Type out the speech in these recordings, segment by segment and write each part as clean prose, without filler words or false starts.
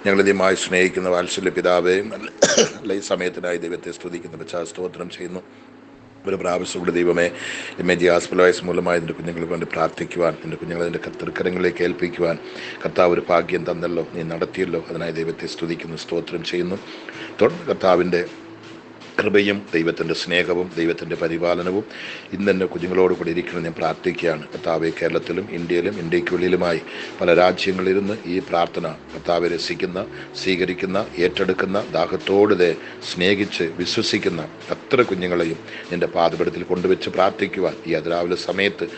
ഞങ്ങളിതുമായി സ്നേഹിക്കുന്ന വാത്സല്യ പിതാവേ, നല്ല ഈ സമയത്തിനായി ദൈവത്തെ സ്തുതിക്കുന്ന പശ്ചാസ്തോത്രം ചെയ്യുന്നു. ഒരു പ്രാവശ്യമുള്ള ദൈവമേ, MAG ഹോസ്പിറ്റലൈസ് മൂലമായി എൻ്റെ കുഞ്ഞുങ്ങൾക്ക് വേണ്ടി പ്രാർത്ഥിക്കുവാൻ, എൻ്റെ കുഞ്ഞുങ്ങളെ എൻ്റെ തൃക്കരങ്ങളിലേക്ക് ഏൽപ്പിക്കുവാൻ കർത്താവ് ഒരു ഭാഗ്യം തന്നല്ലോ, നീ നടത്തിയല്ലോ. അതിനായി ദൈവത്തെ സ്തുതിക്കുന്നു, സ്തോത്രം ചെയ്യുന്നു. തുടർന്ന് കർത്താവിൻ്റെ കൃപയും ദൈവത്തിൻ്റെ സ്നേഹവും ദൈവത്തിൻ്റെ പരിപാലനവും ഇന്നെൻ്റെ കുഞ്ഞുങ്ങളോട് കൂടി ഇരിക്കണം ഞാൻ പ്രാർത്ഥിക്കുകയാണ്. കർത്താവെ, കേരളത്തിലും ഇന്ത്യയിലും ഇന്ത്യക്ക് വെളിയിലുമായി പല രാജ്യങ്ങളിലിരുന്ന് ഈ പ്രാർത്ഥന കർത്താവെ രസിക്കുന്ന, സ്വീകരിക്കുന്ന, ഏറ്റെടുക്കുന്ന, ദാഹത്തോടെ സ്നേഹിച്ച് വിശ്വസിക്കുന്ന അത്ര കുഞ്ഞുങ്ങളെയും നിൻ്റെ പാദപീഠത്തിൽ കൊണ്ടുവച്ച് പ്രാർത്ഥിക്കുവാൻ ഈ അതിരാവിലെ സമയത്ത്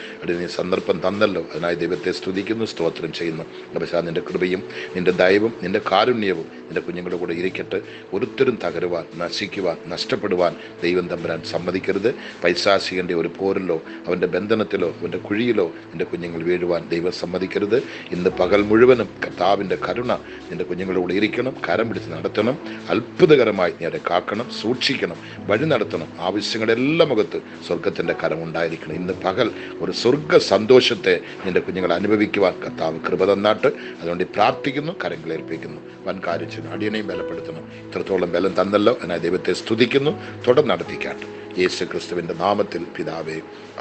നീ സന്ദർഭം തന്നല്ലോ. അതിനായി ദൈവത്തെ സ്തുതിക്കുന്നു, സ്തോത്രം ചെയ്യുന്നു. പക്ഷേ നിൻ്റെ കൃപയും നിൻ്റെ ദയവും നിൻ്റെ കാരുണ്യവും നിൻ്റെ കുഞ്ഞുങ്ങളുടെ കൂടെ ഇരിക്കട്ടെ. ഒരുത്തരും തകരുവാൻ, നശിക്കുവാൻ, നഷ്ടപ്പെടുവാൻ ദൈവം തമ്പുരാൻ സമ്മതിക്കരുത്. പൈശാചികൻ്റെ ഒരു പോരിലോ അവൻ്റെ ബന്ധനത്തിലോ അവൻ്റെ കുഴിയിലോ നിൻ്റെ കുഞ്ഞുങ്ങൾ വീഴുവാൻ ദൈവം സമ്മതിക്കരുത്. ഇന്ന് പകൽ മുഴുവനും കർത്താവിൻ്റെ കരുണ നിൻ്റെ കുഞ്ഞുങ്ങളോട് ഇരിക്കണം. കരം പിടിച്ച് നടത്തണം. അത്ഭുതകരമായി നീ അവരെ കാക്കണം, സൂക്ഷിക്കണം, വഴി നടത്തണം. ആവശ്യങ്ങളുടെ എല്ലാ മുഖത്ത് സ്വർഗത്തിൻ്റെ കരം ഉണ്ടായിരിക്കണം. ഇന്ന് പകൽ ഒരു സ്വർഗ സന്തോഷത്തെ നിൻ്റെ കുഞ്ഞുങ്ങൾ അനുഭവിക്കുവാൻ കർത്താവ് കൃപ തന്നാട്ട്. അതുകൊണ്ട് പ്രാർത്ഥിക്കുന്നു, കരങ്ങളേൽപ്പിക്കുന്നു. വൻ കാര്യത്തിന് അടിയനെയും ബലപ്പെടുത്തണം. ഇത്രത്തോളം ബലം തന്നല്ലോ. എന്നാൽ ദൈവത്തെ സ്തുതിക്കുന്നു, തുടർന്ന് നടത്തിക്കാട്ട്. യേശു ക്രിസ്തുവിൻ്റെ നാമത്തിൽ പിതാവേ,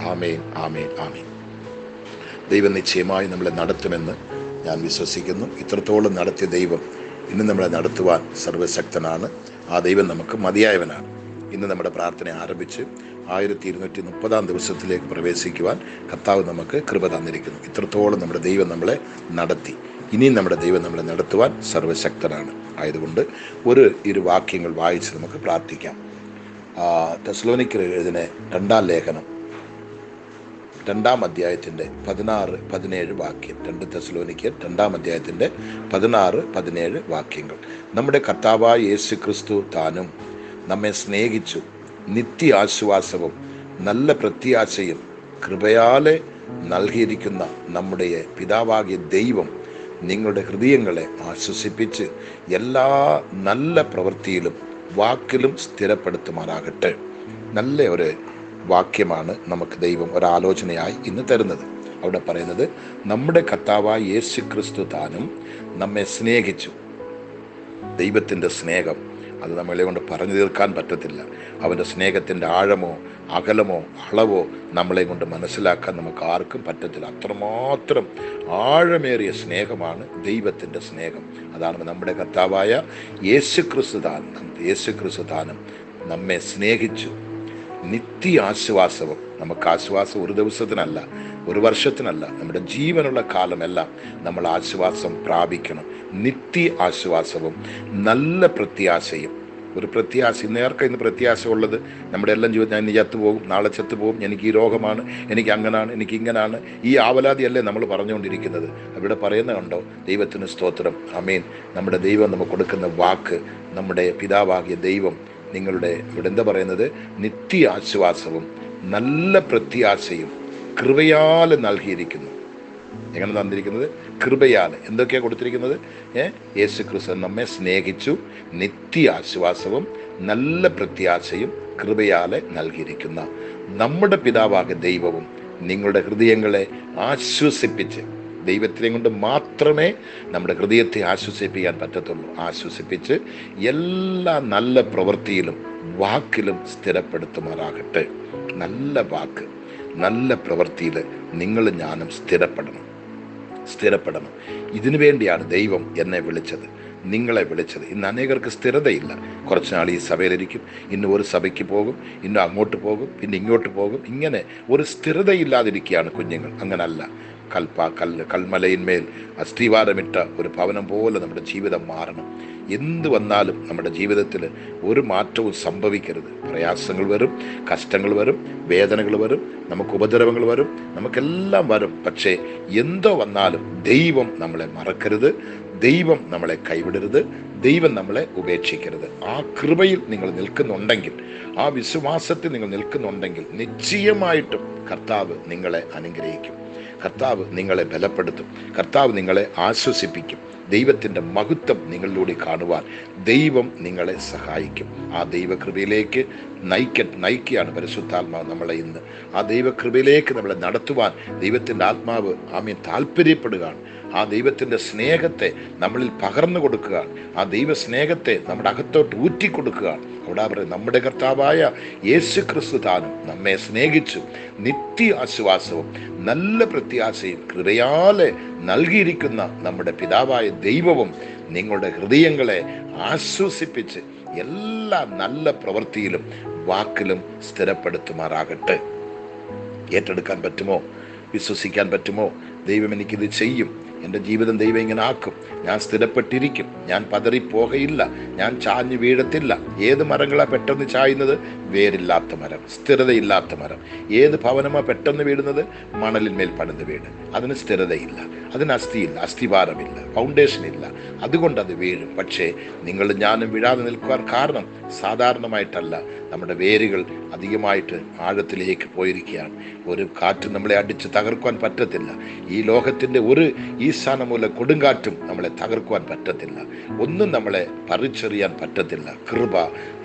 ആമേൻ, ആമേൻ, ആമേൻ. ദൈവം നിശ്ചയമായി നമ്മളെ നടത്തുമെന്ന് ഞാൻ വിശ്വസിക്കുന്നു. ഇത്രത്തോളം നടത്തിയ ദൈവം ഇന്ന് നമ്മളെ നടത്തുവാൻ സർവശക്തനാണ്. ആ ദൈവം നമുക്ക് മതിയായവനാണ്. ഇന്ന് നമ്മുടെ പ്രാർത്ഥന ആരംഭിച്ച് 1230 ദിവസത്തിലേക്ക് പ്രവേശിക്കുവാൻ കർത്താവ് നമുക്ക് കൃപ തന്നിരിക്കുന്നു. ഇത്രത്തോളം നമ്മുടെ ദൈവം നമ്മളെ നടത്തി. ഇനിയും നമ്മുടെ ദൈവം നമ്മളെ നടത്തുവാൻ സർവശക്തനാണ്. ആയതുകൊണ്ട് ഇരു വാക്യങ്ങൾ വായിച്ച് നമുക്ക് പ്രാർത്ഥിക്കാം. തെസ്സലോനിക്കർ എഴുതിയ 2-ാം ലേഖനം 2-ാം അധ്യായത്തിൻ്റെ 16-17 വാക്യം. 2 തെസ്സലോനിക്കർ 2-ാം അധ്യായത്തിൻ്റെ 16-17 വാക്യങ്ങൾ. നമ്മുടെ കർത്താവായ യേശു ക്രിസ്തു താനും നമ്മെ സ്നേഹിച്ചു നിത്യ ആശ്വാസവും നല്ല പ്രത്യാശയും കൃപയാലെ നൽകിയിരിക്കുന്ന നമ്മുടെ പിതാവാകിയ ദൈവം നിങ്ങളുടെ ഹൃദയങ്ങളെ ആശ്വസിപ്പിച്ച് എല്ലാ നല്ല പ്രവൃത്തിയിലും വാക്കിലും സ്ഥിരപ്പെടുത്തുമാറാകട്ടെ. നല്ല ഒരു വാക്യമാണ് നമുക്ക് ദൈവം ഒരാലോചനയായി ഇന്ന് തരുന്നത്. അവിടെ പറയുന്നത്, നമ്മുടെ കർത്താവായ യേശു ക്രിസ്തു താനും നമ്മെ സ്നേഹിച്ചു. ദൈവത്തിൻ്റെ സ്നേഹം അത് നമ്മളെ കൊണ്ട് പറഞ്ഞു തീർക്കാൻ പറ്റത്തില്ല. അവൻ്റെ സ്നേഹത്തിൻ്റെ ആഴമോ അകലമോ അളവോ നമ്മളെ കൊണ്ട് മനസ്സിലാക്കാൻ നമുക്ക് ആർക്കും പറ്റത്തില്ല. അത്രമാത്രം ആഴമേറിയ സ്നേഹമാണ് ദൈവത്തിൻ്റെ സ്നേഹം. അതാണ് നമ്മുടെ കർത്താവായ യേശു ക്രിസ്തു താനും നമ്മെ സ്നേഹിച്ചു നിത്യ ആശ്വാസവും. നമുക്ക് ആശ്വാസം ഒരു ദിവസത്തിനല്ല, ഒരു വർഷത്തിനല്ല, നമ്മുടെ ജീവനുള്ള കാലമെല്ലാം നമ്മൾ ആശ്വാസം പ്രാപിക്കണം. നിത്യ ആശ്വാസവും നല്ല പ്രത്യാശയും. ഒരു പ്രത്യാശ, ഇന്ന് പ്രത്യാശ ഉള്ളത് നമ്മുടെ എല്ലാം ജീവിതം, ഞാൻ ഇനി ചത്തുപോകും, നാളെ ചത്തുപോകും, എനിക്ക് ഈ രോഗമാണ്, എനിക്ക് അങ്ങനാണ്, എനിക്ക് ഇങ്ങനാണ്, ഈ ആവലാതിയല്ലേ നമ്മൾ പറഞ്ഞുകൊണ്ടിരിക്കുന്നത്. അവിടെ പറയുന്ന കണ്ടോ, ദൈവത്തിന് സ്തോത്രം, ആമേൻ. നമ്മുടെ ദൈവം നമുക്ക് കൊടുക്കുന്ന വാക്ക്, നമ്മുടെ പിതാവാകിയ ദൈവം നിങ്ങളുടെ ഇവിടെ എന്താ പറയുന്നത്, നിത്യ ആശ്വാസവും നല്ല പ്രത്യാശയും കൃപയാൽ നൽകിയിരിക്കുന്നു. എങ്ങനെ തന്നിരിക്കുന്നത്? കൃപയാൽ. എന്തൊക്കെയാണ് കൊടുത്തിരിക്കുന്നത്? യേശു ക്രിസ്തു നമ്മെ സ്നേഹിച്ചു നിത്യ ആശ്വാസവും നല്ല പ്രത്യാശയും കൃപയാലെ നൽകിയിരിക്കുന്ന നമ്മുടെ പിതാവാകിയ ദൈവവും നിങ്ങളുടെ ഹൃദയങ്ങളെ ആശ്വസിപ്പിച്ച്, ദൈവത്തിനെ കൊണ്ട് മാത്രമേ നമ്മുടെ ഹൃദയത്തെ ആശ്വസിപ്പിക്കാൻ പറ്റത്തുള്ളൂ, ആശ്വസിപ്പിച്ച് എല്ലാ നല്ല പ്രവൃത്തിയിലും വാക്കിലും സ്ഥിരപ്പെടുത്തുമാറാകട്ടെ. നല്ല വാക്ക്, നല്ല പ്രവൃത്തിയിൽ നിങ്ങളും ഞാനും സ്ഥിരപ്പെടണം. ഇതിനു വേണ്ടിയാണ് ദൈവം എന്നെ വിളിച്ചത്, നിങ്ങളെ വിളിച്ചത്. ഇന്ന് അനേകർക്ക് സ്ഥിരതയില്ല. കുറച്ച് നാൾ ഈ സഭയിലിരിക്കും, ഇന്ന് ഒരു സഭയ്ക്ക് പോകും, ഇന്ന് അങ്ങോട്ട് പോകും, പിന്നെ ഇങ്ങോട്ട് പോകും. ഇങ്ങനെ ഒരു സ്ഥിരതയില്ലാതിരിക്കുകയാണ് കുഞ്ഞുങ്ങൾ. അങ്ങനല്ല. കൽമലയിന്മേൽ അസ്ഥിവാരമിട്ട ഒരു ഭവനം പോലെ നമ്മുടെ ജീവിതം മാറണം. എന്ത് വന്നാലും നമ്മുടെ ജീവിതത്തിൽ ഒരു മാറ്റവും സംഭവിക്കരുത്. പ്രയാസങ്ങൾ വരും, കഷ്ടങ്ങൾ വരും, വേദനകൾ വരും, നമുക്ക് ഉപദ്രവങ്ങൾ വരും, നമുക്കെല്ലാം വരും. പക്ഷേ എന്തോ വന്നാലും ദൈവം നമ്മളെ മറക്കരുത്, ദൈവം നമ്മളെ കൈവിടരുത്, ദൈവം നമ്മളെ ഉപേക്ഷിക്കരുത്. ആ കൃപയിൽ നിങ്ങൾ നിൽക്കുന്നുണ്ടെങ്കിൽ, ആ വിശ്വാസത്തിൽ നിങ്ങൾ നിൽക്കുന്നുണ്ടെങ്കിൽ നിശ്ചയമായിട്ടും കർത്താവ് നിങ്ങളെ അനുഗ്രഹിക്കും. കർത്താവ് നിങ്ങളെ ബലപ്പെടുത്തും. കർത്താവ് നിങ്ങളെ ആശ്വസിപ്പിക്കും. ദൈവത്തിൻ്റെ മഹത്വം നിങ്ങളിലൂടെ കാണുവാൻ ദൈവം നിങ്ങളെ സഹായിക്കും. ആ ദൈവകൃപയിലേക്ക് നയിക്കുകയാണ് പരിശുദ്ധാത്മാവ് നമ്മളെ ഇന്ന്. ആ ദൈവകൃപയിലേക്ക് നമ്മളെ നടത്തുവാൻ ദൈവത്തിൻ്റെ ആത്മാവ് ആമേൻ താല്പര്യപ്പെടുകയാണ്. ആ ദൈവത്തിൻ്റെ സ്നേഹത്തെ നമ്മളിൽ പകർന്നു കൊടുക്കുക, ആ ദൈവ സ്നേഹത്തെ നമ്മുടെ അകത്തോട്ട് ഊറ്റിക്കൊടുക്കുക. അവിടെ പറയും, നമ്മുടെ കർത്താവായ യേശു ക്രിസ്തു താനും നമ്മെ സ്നേഹിച്ചു നിത്യ ആശ്വാസവും നല്ല പ്രത്യാശയും കൃപയാലെ നൽകിയിരിക്കുന്ന നമ്മുടെ പിതാവായ ദൈവവും നിങ്ങളുടെ ഹൃദയങ്ങളെ ആശ്വസിപ്പിച്ച് എല്ലാ നല്ല പ്രവൃത്തിയിലും വാക്കിലും സ്ഥിരപ്പെടുത്തുമാറാകട്ടെ. ഏറ്റെടുക്കാൻ പറ്റുമോ? വിശ്വസിക്കാൻ പറ്റുമോ? ദൈവം എനിക്കിത് ചെയ്യും, എൻ്റെ ജീവിതം ദൈവം ഇങ്ങനെ ആക്കും, ഞാൻ സ്ഥിരപ്പെട്ടിരിക്കും, ഞാൻ പതറിപ്പോകയില്ല, ഞാൻ ചാഞ്ഞു വീഴത്തില്ല. ഏത് മരങ്ങളാണ് പെട്ടെന്ന് ചായുന്നത്? വേരില്ലാത്ത മരം, സ്ഥിരതയില്ലാത്ത മരം. ഏത് ഭവനമാണ് പെട്ടെന്ന് വീഴുന്നത്? മണലിന്മേൽ പണിത് വീട്. അതിന് സ്ഥിരതയില്ല, അതിന് അസ്ഥിയില്ല, അസ്ഥിവാരമില്ല, ഫൗണ്ടേഷൻ ഇല്ല, അതുകൊണ്ട് അത് വീഴും. പക്ഷേ നിങ്ങളും ഞാനും വീഴാതെ നിൽക്കുവാൻ കാരണം സാധാരണമായിട്ടല്ല, നമ്മുടെ വേരുകൾ അധികമായിട്ട് ആഴത്തിലേക്ക് പോയിരിക്കുകയാണ്. ഒരു കാറ്റ് നമ്മളെ അടിച്ച് തകർക്കുവാൻ പറ്റത്തില്ല. ഈ ലോകത്തിൻ്റെ ഒരു ഈശാനമൂല കൊടുങ്കാറ്റും നമ്മളെ തകർക്കുവാൻ പറ്റത്തില്ല. ഒന്നും നമ്മളെ പറിച്ചെറിയാൻ പറ്റത്തില്ല. കൃപ,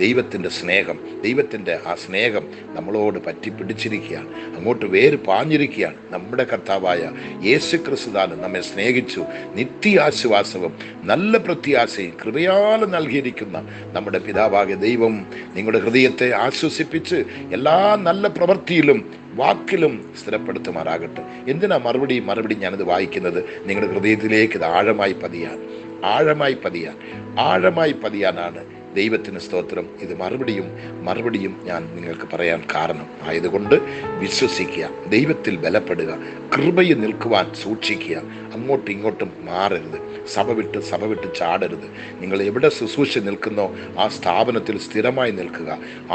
ദൈവത്തിൻ്റെ സ്നേഹം, ദൈവത്തിൻ്റെ ആ സ്നേഹം നമ്മളോട് പറ്റി പിടിച്ചിരിക്കുകയാണ്, അങ്ങോട്ട് വേര് പാഞ്ഞിരിക്കുകയാണ്. നമ്മുടെ കർത്താവായ യേശു ക്രിസ്തുദാനം നമ്മെ സ്നേഹിച്ചു നിത്യാശ്വാസവും നല്ല പ്രത്യാശയും കൃപയാൽ നൽകിയിരിക്കുന്ന നമ്മുടെ പിതാവായ ദൈവം നിങ്ങളുടെ ഹൃദയത്തെ ആശ്വസിപ്പിച്ച് എല്ലാ നല്ല പ്രവൃത്തിയിലും വാക്കിലും സ്ഥിരപ്പെടുത്തുമാറാകട്ടെ. എന്തിനാ മറുപടി ഞാനിത് വായിക്കുന്നത്? നിങ്ങളുടെ ഹൃദയത്തിലേക്ക് ഇത് ആഴമായി പതിയാനാണ്. ദൈവത്തിന് സ്തോത്രം. ഇത് മറുപടിയും ഞാൻ നിങ്ങൾക്ക് പറയാൻ കാരണം ആയതുകൊണ്ട് വിശ്വസിക്കുക, ദൈവത്തിൽ ബലപ്പെടുക, കൃപയിൽ നിൽക്കുവാൻ സൂക്ഷിക്കുക, അങ്ങോട്ടും ഇങ്ങോട്ടും മാറരുത്, സഭ വിട്ട് ചാടരുത്. നിങ്ങൾ എവിടെ ശുശ്രൂഷ നിൽക്കുന്നോ ആ സ്ഥാപനത്തിൽ സ്ഥിരമായി നിൽക്കുക.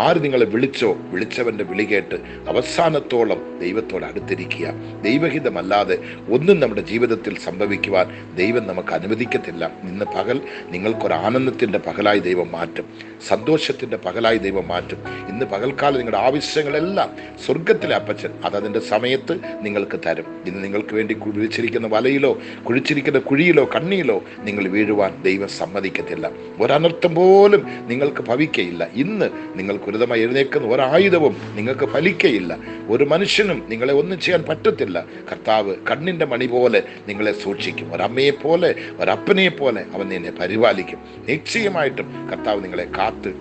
ആര് നിങ്ങളെ വിളിച്ചവൻ്റെ വിളി കേട്ട് അവസാനത്തോളം ദൈവത്തോട് അടുത്തിരിക്കുക. ദൈവഹിതമല്ലാതെ ഒന്നും നമ്മുടെ ജീവിതത്തിൽ സംഭവിക്കുവാൻ ദൈവം നമുക്ക് അനുവദിക്കത്തില്ല. ഇന്ന് പകൽ നിങ്ങൾക്കൊരു ആനന്ദത്തിൻ്റെ പകലായി ദൈവം മാറ്റും, സന്തോഷത്തിൻ്റെ പകലായി ദൈവം മാറ്റും. ഇന്ന് പകൽക്കാലം നിങ്ങളുടെ ആവശ്യങ്ങളെല്ലാം സ്വർഗത്തിലെ അപ്പച്ചൻ അതതിൻ്റെ സമയത്ത് നിങ്ങൾക്ക് തരും. ഇന്ന് നിങ്ങൾക്ക് വേണ്ടി വിളിച്ചിരിക്കുന്ന വലയിലോ കുഴിച്ചിരിക്കുന്ന കുഴിയിലോ കണ്ണിയിലോ നിങ്ങൾ വീഴുവാൻ ദൈവം സമ്മതിക്കത്തില്ല. ഒരനർത്ഥം പോലും നിങ്ങൾക്ക് ഭവിക്കയില്ല. ഇന്ന് നിങ്ങൾക്ക് ഉന്നതമായി എഴുന്നേൽക്കുന്ന ഒരായുധവും നിങ്ങൾക്ക് ഫലിക്കയില്ല. ഒരു മനുഷ്യനും നിങ്ങളെ ഒന്നും ചെയ്യാൻ പറ്റത്തില്ല. കർത്താവ് കണ്ണിൻ്റെ മണി പോലെ നിങ്ങളെ സൂക്ഷിക്കും. ഒരമ്മയെ പോലെ ഒരപ്പനെ പോലെ അവൻ നിന്നെ പരിപാലിക്കും. നിശ്ചയമായിട്ടും കർത്താവ് നിങ്ങളെ കാത്ത്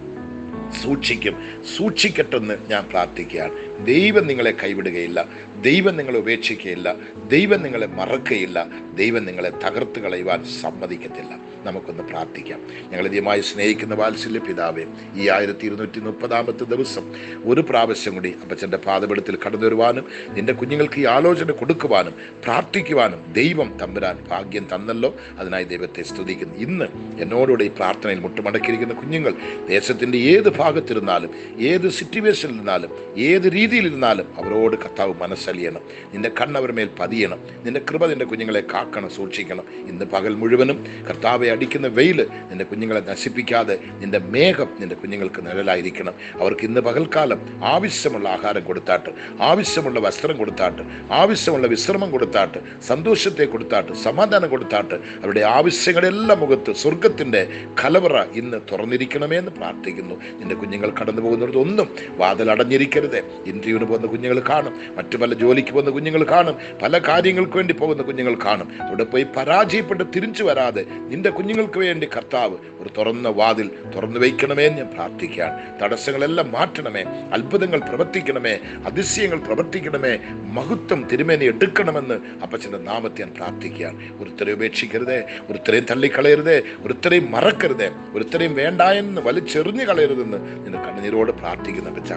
സൂക്ഷിക്കട്ടെന്ന് ഞാൻ പ്രാർത്ഥിക്കുകയാണ്. ദൈവം നിങ്ങളെ കൈവിടുകയില്ല, ദൈവം നിങ്ങളെ ഉപേക്ഷിക്കുകയില്ല, ദൈവം നിങ്ങളെ മറക്കുകയില്ല, ദൈവം നിങ്ങളെ തകർത്ത് കളയുവാൻ സമ്മതിക്കത്തില്ല. നമുക്കൊന്ന് പ്രാർത്ഥിക്കാം. ഞങ്ങൾ അധികമായി സ്നേഹിക്കുന്ന വാത്സല്യ പിതാവേ, ഈ 1230 ദിവസം ഒരു പ്രാവശ്യം കൂടി അപ്പച്ചൻ്റെ പാദപീഠത്തിൽ കടന്നു വരുവാനും നിന്റെ കുഞ്ഞുങ്ങൾക്ക് ഈ ആലോചന കൊടുക്കുവാനും പ്രാർത്ഥിക്കുവാനും ദൈവം തമ്പുരാൻ ഭാഗ്യം തന്നല്ലോ. അതിനായി ദൈവത്തെ സ്തുതിക്കുന്നു. ഇന്ന് എന്നോടുകൂടെ ഈ പ്രാർത്ഥനയിൽ മുട്ടുമടക്കിയിരിക്കുന്ന കുഞ്ഞുങ്ങൾ ദേശത്തിൻ്റെ ഏത് ഭാഗത്തിരുന്നാലും, ഏത് സിറ്റുവേഷനിലിരുന്നാലും, ഏത് രീതിയിലിരുന്നാലും അവരോട് കർത്താവ് മനസ്സലിയണം. നിന്റെ കണ്ണവരുടെ മേൽ പതിയണം. നിന്റെ കൃപ നിന്റെ കുഞ്ഞുങ്ങളെ കാക്കണം, സൂക്ഷിക്കണം. ഇന്ന് പകൽ മുഴുവനും കർത്താവെ അടിക്കുന്ന വെയിൽ നിന്റെ കുഞ്ഞുങ്ങളെ നശിപ്പിക്കാതെ നിന്റെ മേഘം നിന്റെ കുഞ്ഞുങ്ങൾക്ക് നിഴലായിരിക്കണം. അവർക്ക് ഇന്ന് പകൽക്കാലം ആവശ്യമുള്ള ആഹാരം കൊടുത്താട്ട്, ആവശ്യമുള്ള വസ്ത്രം കൊടുത്താട്ട്, ആവശ്യമുള്ള വിശ്രമം കൊടുത്താട്ട്, സന്തോഷത്തെ കൊടുത്താട്ട്, സമാധാനം കൊടുത്താട്ട്, അവരുടെ ആവശ്യങ്ങളെല്ലാം മുഖത്ത് സ്വർഗത്തിൻ്റെ കലവറ ഇന്ന് തുറന്നിരിക്കണമേ എന്ന് പ്രാർത്ഥിക്കുന്നു. നിന്റെ കുഞ്ഞുങ്ങൾ കടന്നു പോകുന്നിടത്തൊന്നും വാതിലടഞ്ഞിരിക്കരുത്. ഇന്റർവ്യൂവിന് പോകുന്ന കുഞ്ഞുങ്ങൾ കാണും, മറ്റു പല ജോലിക്ക് പോകുന്ന കുഞ്ഞുങ്ങൾ കാണും, പല കാര്യങ്ങൾക്ക് വേണ്ടി പോകുന്ന കുഞ്ഞുങ്ങൾ കാണും. അവിടെ പോയി പരാജയപ്പെട്ട് തിരിച്ചു വരാതെ നിന്റെ കുഞ്ഞുങ്ങൾക്ക് വേണ്ടി കർത്താവ് ഒരു തുറന്ന വാതിൽ തുറന്നു വയ്ക്കണമേ എന്ന് ഞാൻ പ്രാർത്ഥിക്കുകയാണ്. തടസ്സങ്ങളെല്ലാം മാറ്റണമേ, അത്ഭുതങ്ങൾ പ്രവർത്തിക്കണമേ, അതിശയങ്ങൾ പ്രവർത്തിക്കണമേ, മഹത്വം തിരുമേനി എടുക്കണമെന്ന് അപ്പച്ചൻ്റെ നാമത്തെ ഞാൻ പ്രാർത്ഥിക്കുകയാണ്. ഒരുത്തരെ ഉപേക്ഷിക്കരുതേ, ഒരുത്തരെയും തള്ളിക്കളയരുതേ, ഒരുത്തരെയും മറക്കരുതേ, ഒരുത്തരെയും വേണ്ട എന്ന് വലിച്ചെറിഞ്ഞു കളയരുതെന്ന് നിന്റെ കണ്ണുനീരോട് പ്രാർത്ഥിക്കുന്ന അപ്പച്ച.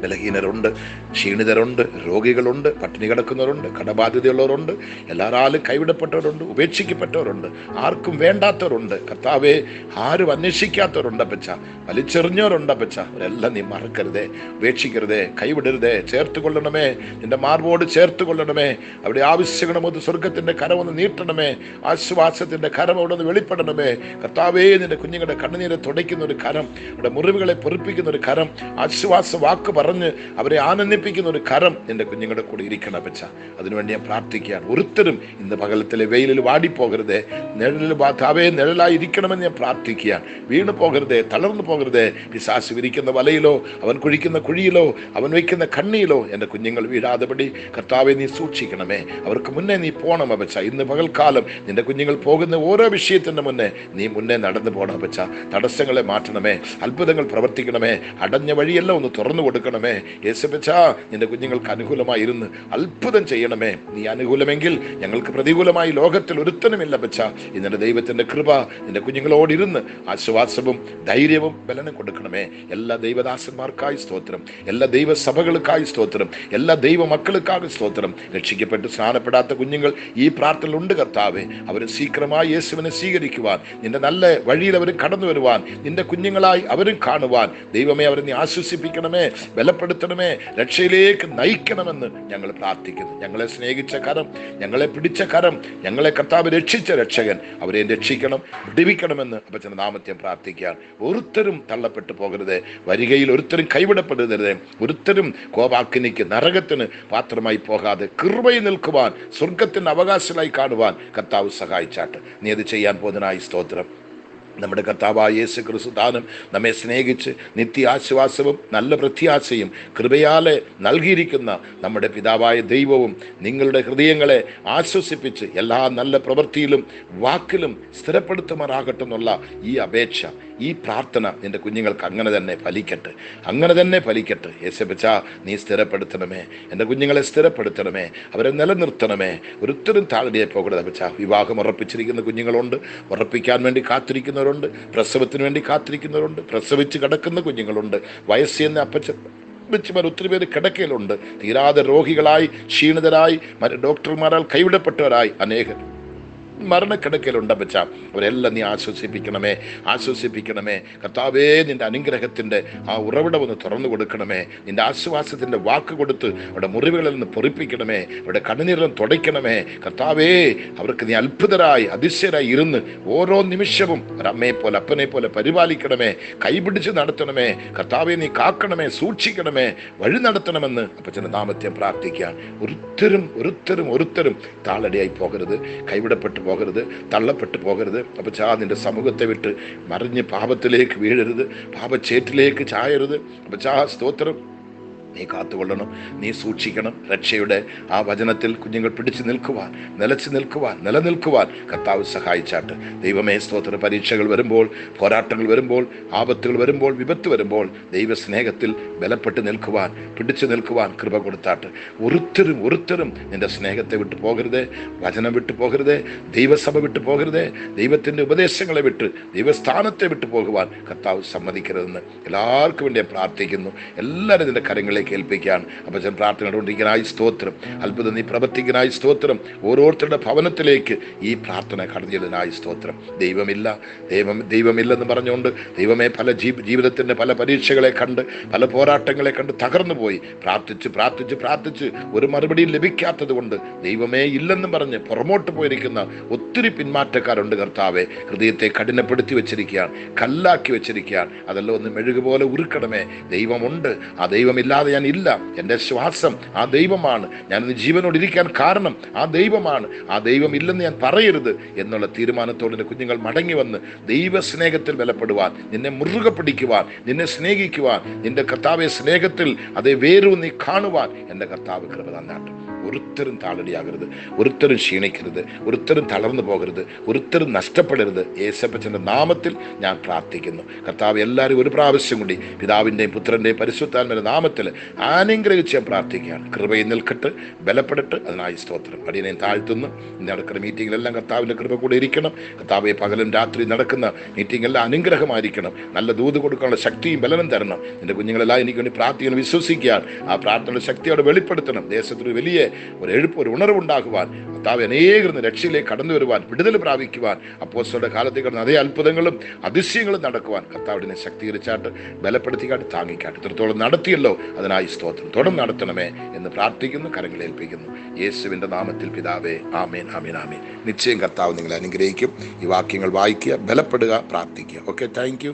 ബലഹീനരുണ്ട്, ക്ഷീണിതരുണ്ട്, രോഗികളുണ്ട്, പട്ടിണി കിടക്കുന്നവരുണ്ട്, കടബാധ്യതയുള്ളവരുണ്ട്, എല്ലാവരും കൈവിടപ്പെട്ടവരുണ്ട്, ഉപേക്ഷിക്കപ്പെട്ടവരുണ്ട്, ആർക്കും വേണ്ടാത്തവരുണ്ട്. കർത്താവെ, ആരും അന്വേഷിക്കാത്തവരുണ്ട് അപ്പച്ച, വലിച്ചെറിഞ്ഞവരുണ്ട് അപ്പച്ച. അവരെല്ലാം നീ മറക്കരുതേ, ഉപേക്ഷിക്കരുതേ, കൈവിടരുതേ, ചേർത്ത് കൊള്ളണമേ, നിന്റെ മാർബോട് ചേർത്ത് കൊള്ളണമേ. അവിടെ ആവശ്യങ്ങളൊന്ന് സ്വർഗത്തിൻ്റെ കരമൊന്ന് നീട്ടണമേ, ആശ്വാസത്തിൻ്റെ കരം അവിടെ നിന്ന് വെളിപ്പെടണമേ. കർത്താവേ, നിന്റെ കുഞ്ഞുങ്ങളുടെ കണ്ണുനീരെ തുടയ്ക്കുന്ന ഒരു കരം, അവിടെ മുറിവുകളെ പൊറിപ്പിക്കുന്ന ഒരു കരം, ആശ്വാസ വാക്ക് പറഞ്ഞ് അവരെ ആനന്ദിപ്പിക്കുന്ന ഒരു കരം എൻ്റെ കുഞ്ഞുങ്ങളുടെ കൂടെ ഇരിക്കണം അപ്പച്ച. അതിനുവേണ്ടി ഞാൻ പ്രാർത്ഥിക്കുകയാണ്. ഒരുത്തരും ഇന്ന് പകലത്തിലെ വെയിലിൽ വാടിപ്പോകരുതേ, നിഴലിൽ ബാധാവേ നിഴലായി ഇരിക്കണമെന്ന് ഞാൻ പ്രാർത്ഥിക്കുകയാണ്. വീണു പോകരുതേ, തളർന്നു പോകരുതേ. പിശാച് വിരിക്കുന്ന വലയിലോ അവൻ കുഴിക്കുന്ന കുഴിയിലോ അവൻ വയ്ക്കുന്ന കണ്ണിയിലോ എൻ്റെ കുഞ്ഞുങ്ങൾ വീഴാതെപടി കർത്താവെ നീ സൂക്ഷിക്കണമേ. അവർക്ക് മുന്നേ നീ പോകണം അപ്പച്ച. ഇന്ന് പകൽക്കാലം നിന്റെ കുഞ്ഞുങ്ങൾ പോകുന്ന ഓരോ വിഷയത്തിൻ്റെ മുന്നേ നീ മുന്നേ നടന്നു പോകണം അപ്പച്ച. തടസ്സങ്ങളെ മാറ്റണമേ, അത്ഭുതങ്ങൾ പ്രവർത്തിക്കണമേ, അടഞ്ഞ വഴിയെല്ലാം ഒന്ന് തുറന്നു കൊടുക്കണമേ. യേശുപ്പച്ച, നിന്റെ കുഞ്ഞുങ്ങൾക്ക് അനുകൂലമായി ഇരുന്ന് അത്ഭുതം ചെയ്യണമേ. നീ അനുകൂലമെങ്കിൽ ഞങ്ങൾക്ക് പ്രതികൂലമായി ലോകത്തിൽ ഒരുത്തനുമില്ല അപ്പച്ച. ഇന്നെ ദൈവത്തിന്റെ കൃപ നിന്റെ കുഞ്ഞുങ്ങളോടിരുന്ന് ആശ്വാസവും ധൈര്യവും ബലനും കൊടുക്കണമേ. എല്ലാ ദൈവദാസന്മാർക്കായി സ്തോത്രം, എല്ലാ ദൈവസഭകൾക്കായി സ്തോത്രം, എല്ലാ ദൈവ മക്കൾക്കായി സ്തോത്രം. രക്ഷിക്കപ്പെട്ട് സ്നാനപ്പെടാത്ത കുഞ്ഞുങ്ങൾ ഈ പ്രാർത്ഥനയിലുണ്ട് കർത്താവേ. അവർ ശീഘ്രമായി യേശുവിനെ സ്വീകരിക്കുവാൻ, നിന്റെ നല്ല വഴിയിൽ അവർ കടന്നു വരുവാൻ, നിന്റെ കുഞ്ഞുങ്ങളായി അവരും കാണുവാൻ ദൈവമേ അവരെ നീ ആശ്വസിപ്പിക്കണമേ, ബലപ്പെടുത്തണമേ, രക്ഷയിലേക്ക് നയിക്കണമെന്ന് ഞങ്ങൾ പ്രാർത്ഥിക്കുന്നു. ഞങ്ങളെ സ്നേഹിച്ച കരം, ഞങ്ങളെ പിടിച്ച കരം, ഞങ്ങളെ കർത്താവ് രക്ഷിച്ച രക്ഷകൻ അവരെ രക്ഷിക്കണം, വിടുവിക്കണമെന്ന് അപ്പച്ചന്റെ നാമത്തെ പ്രാർത്ഥിക്കാൻ. ഒരുത്തരും തള്ളപ്പെട്ടു പോകരുതേ, വരികയിൽ ഒരുത്തരും കൈവിടപ്പെടരുതേ, ഒരുത്തരും കോപാഗ്നിക്ക് നരകത്തിന് പാത്രമായി പോകാതെ കൃപയിൽ നിൽക്കുവാൻ, സ്വർഗത്തിന്റെ അവകാശമായി കാണുവാൻ കർത്താവ് സഹായിച്ചാട്ട്. നീ അത് ചെയ്യാൻ പോകുന്നതിനായി സ്തോത്രം. നമ്മുടെ കർത്താവായ യേശു ക്രിസ്തു താനും നമ്മെ സ്നേഹിച്ച് നിത്യാശ്വാസവും നല്ല പ്രത്യാശയും കൃപയാലെ നൽകിയിരിക്കുന്ന നമ്മുടെ പിതാവായ ദൈവവും നിങ്ങളുടെ ഹൃദയങ്ങളെ ആശ്വസിപ്പിച്ച് എല്ലാ നല്ല പ്രവൃത്തിയിലും വാക്കിലും സ്ഥിരപ്പെടുത്തുമാറാകട്ടെ എന്നുള്ള ഈ അപേക്ഷ, ഈ പ്രാർത്ഥന നിന്റെ കുഞ്ഞുങ്ങൾക്ക് അങ്ങനെ തന്നെ ഫലിക്കട്ടെ, അങ്ങനെ തന്നെ ഫലിക്കട്ടെ. യേശുപ്പച്ച, നീ സ്ഥിരപ്പെടുത്തണമേ, എൻ്റെ കുഞ്ഞുങ്ങളെ സ്ഥിരപ്പെടുത്തണമേ, അവരെ നിലനിർത്തണമേ. ഒരുത്തരും താഴെ പോകരുത് അപ്പച്ച. വിവാഹം ഉറപ്പിച്ചിരിക്കുന്ന കുഞ്ഞുങ്ങളുണ്ട്, ഉറപ്പിക്കാൻ വേണ്ടി കാത്തിരിക്കുന്നവരുണ്ട്, പ്രസവത്തിന് വേണ്ടി കാത്തിരിക്കുന്നവരുണ്ട്, പ്രസവിച്ച് കിടക്കുന്ന കുഞ്ഞുങ്ങളുണ്ട്, വയസ്സെന്ന് അപ്പച്ചമാർ ഒത്തിരി പേര് കിടക്കയിലുണ്ട്. തീരാതെ രോഗികളായി, ക്ഷീണിതരായി, ഡോക്ടർമാരാൽ കൈവിടപ്പെട്ടവരായി അനേകർ മരണക്കിടക്കയിലുണ്ട് അപ്പച്ച. അവരെല്ലാം നീ ആശ്വസിപ്പിക്കണമേ, ആശ്വസിപ്പിക്കണമേ കർത്താവേ. നിന്റെ അനുഗ്രഹത്തിൻ്റെ ആ ഉറവിടം ഒന്ന് തുറന്നു കൊടുക്കണമേ. നിന്റെ ആശ്വാസത്തിൻ്റെ വാക്ക് കൊടുത്ത് അവിടെ മുറിവുകളിൽ നിന്ന് പൊറിപ്പിക്കണമേ, അവിടെ കണ്ണുനീരിലും തുടയ്ക്കണമേ കർത്താവേ. അവർക്ക് നീ അത്ഭുതരായി അതിശയരായി ഇരുന്ന് ഓരോ നിമിഷവും ഒരമ്മയെ പോലെ അപ്പനെ പോലെ പരിപാലിക്കണമേ, കൈപിടിച്ച് നടത്തണമേ കർത്താവെ. നീ കാക്കണമേ, സൂക്ഷിക്കണമേ, വഴി നടത്തണമെന്ന് അപ്പച്ചൻ്റെ നാമത്തെ പ്രാർത്ഥിക്കാൻ. ഒരുത്തരും താളടിയായി പോകരുത്, കൈവിടപ്പെട്ടു പോകരുത്, തള്ളപ്പെട്ടു പോകരുത് അപ്പച്ചാ. നിന്റെ സമൂഹത്തെ വിട്ട് മറിഞ്ഞ് പാപത്തിലേക്ക് വീഴരുത്, പാപച്ചേറ്റിലേക്ക് ചായരുത് അപ്പച്ചാ. സ്തോത്രം. നീ കാത്തുകൊള്ളണം, നീ സൂക്ഷിക്കണം. രക്ഷയുടെ ആ വചനത്തിൽ കുഞ്ഞുങ്ങൾ പിടിച്ചു നിൽക്കുവാൻ, നിലനിൽക്കുവാൻ കർത്താവ് സഹായിച്ചാട്ട്. ദൈവമേ സ്തോത്ര. പരീക്ഷകൾ വരുമ്പോൾ, പോരാട്ടങ്ങൾ വരുമ്പോൾ, ആപത്തുകൾ വരുമ്പോൾ, വിപത്ത് വരുമ്പോൾ ദൈവസ്നേഹത്തിൽ ബലപ്പെട്ട് നിൽക്കുവാൻ, പിടിച്ചു നിൽക്കുവാൻ കൃപ കൊടുത്താട്ട്. ഒരുത്തരും നിന്റെ സ്നേഹത്തെ വിട്ടു പോകരുതേ, വചനം വിട്ടു പോകരുതേ, ദൈവസഭ വിട്ടു പോകരുതേ, ദൈവത്തിൻ്റെ ഉപദേശങ്ങളെ വിട്ട്, ദൈവസ്ഥാനത്തെ വിട്ടു പോകുവാൻ കർത്താവ് സമ്മതിക്കരുതെന്ന് എല്ലാവർക്കും വേണ്ടി പ്രാർത്ഥിക്കുന്നു. എല്ലാവരും നിന്റെ കരങ്ങളെ കേൾപ്പിക്കാൻ അപ്പച്ചൻ പ്രാർത്ഥനയോടിരിക്കാനായി സ്തോത്രം. അത്ഭുതം നീ പ്രവർത്തിക്കാനായി സ്തോത്രം. ഓരോരുത്തരുടെ ഭവനത്തിലേക്ക് ഈ പ്രാർത്ഥന കടന്നതിനായി സ്തോത്രം. ദൈവമില്ലെന്ന് പറഞ്ഞുകൊണ്ട് ദൈവമേ പല ജീവിതത്തിൻ്റെ പല പരീക്ഷകളെ കണ്ട്, പല പോരാട്ടങ്ങളെ കണ്ട് തകർന്നു പോയി പ്രാർത്ഥിച്ച് ഒരു മറുപടിയും ലഭിക്കാത്തത് കൊണ്ട് ദൈവമേ ഇല്ലെന്ന് പറഞ്ഞ് പുറമോട്ട് പോയിരിക്കുന്ന ഒത്തിരി പിന്മാറ്റക്കാരുണ്ട് കർത്താവെ. ഹൃദയത്തെ കഠിനപ്പെടുത്തി വെച്ചിരിക്കുകയാണ്, കല്ലാക്കി വെച്ചിരിക്കുകയാണ്. അതെല്ലാം ഒന്ന് മെഴുകുപോലെ ഉരുക്കണമേ. ദൈവമുണ്ട്, ആ ദൈവമില്ലാതെ ഞാൻ ഇല്ല. എൻ്റെ ശ്വാസം ആ ദൈവമാണ്. ഞാനിന്ന് ജീവനോടിരിക്കാൻ കാരണം ആ ദൈവമാണ്. ആ ദൈവം ഇല്ലെന്ന് ഞാൻ പറയരുത് എന്നുള്ള തീരുമാനത്തോടെ കുഞ്ഞുങ്ങൾ മടങ്ങി വന്ന് ദൈവസ്നേഹത്തിൽ ബലപ്പെടുവാൻ, നിന്നെ മുറുകെ പിടിക്കുവാൻ, നിന്നെ സ്നേഹിക്കുവാൻ, നിന്റെ കർത്താവെ സ്നേഹത്തിൽ അതേ വേരൂന്നി കാണുവാൻ എൻ്റെ കർത്താവ് കൃപ തന്നാട്ട്. ഒരുത്തരും താളടിയാകരുത്, ഒരുത്തരും ക്ഷീണിക്കരുത്, ഒരുത്തരും തളർന്നു പോകരുത്, ഒരുത്തരും നഷ്ടപ്പെടരുത്. യേശപ്പച്ചൻ്റെ നാമത്തിൽ ഞാൻ പ്രാർത്ഥിക്കുന്നു കർത്താവ്. എല്ലാവരും ഒരു പ്രാവശ്യം കൂടി പിതാവിൻ്റെയും പുത്രൻ്റെയും പരിശുദ്ധാത്മയുടെ നാമത്തിൽ അനുഗ്രഹിച്ച് ഞാൻ പ്രാർത്ഥിക്കുകയാണ്. കൃപയിൽ നിൽക്കട്ട്, ബലപ്പെടട്ട്. അതിനായി സ്തോത്രം. അടിയനെ താഴ്ത്തുന്നു. ഇന്ന് നടക്കുന്ന മീറ്റിങ്ങിലെല്ലാം കർത്താവിൻ്റെ കൃപ കൂടെ ഇരിക്കണം. കർത്താവെ പകലും രാത്രി നടക്കുന്ന മീറ്റിങ്ങെല്ലാം അനുഗ്രഹമായിരിക്കണം. നല്ല ദൂത് കൊടുക്കാനുള്ള ശക്തിയും ബലനും തരണം. എൻ്റെ കുഞ്ഞുങ്ങളെല്ലാം എനിക്ക് വേണ്ടി പ്രാർത്ഥിക്കണം, വിശ്വസിക്കാൻ. ആ പ്രാർത്ഥനയുടെ ശക്തിയോടെ വെളിപ്പെടുത്തണം. ദേശത്തൊരു വലിയ ഒരു ഉണർവുണ്ടാകുവാൻ, കർത്താവ് അനേകം രക്ഷയിലേക്ക് കടന്നു വരുവാൻ, വിടുതൽ പ്രാപിക്കുവാൻ, അപ്പോസ്തലരുടെ കാലത്തേക്ക് കിടന്ന അതേ അത്ഭുതങ്ങളും അതിശയങ്ങളും നടക്കുവാൻ കർത്താവിനെ ശക്തീകരിച്ചാട്ട്, ബലപ്പെടുത്തിക്കാട്ട്, താങ്ങിക്കാട്ട്. ഇത്രത്തോളം നടത്തിയല്ലോ, അതിനായി സ്തോത്രം. തുടർന്ന് നടത്തണമേ എന്ന് പ്രാർത്ഥിക്കുന്നു, കരങ്ങളേൽപ്പിക്കുന്നു യേശുവിൻ്റെ നാമത്തിൽ പിതാവേ. ആമേൻ, ആമേൻ, ആമേൻ. നിശ്ചയം കർത്താവ് നിങ്ങളെ അനുഗ്രഹിക്കും. ഈ വാക്യങ്ങൾ വായിക്കുക, ബലപ്പെടുക, പ്രാർത്ഥിക്കുക. Okay, thank you.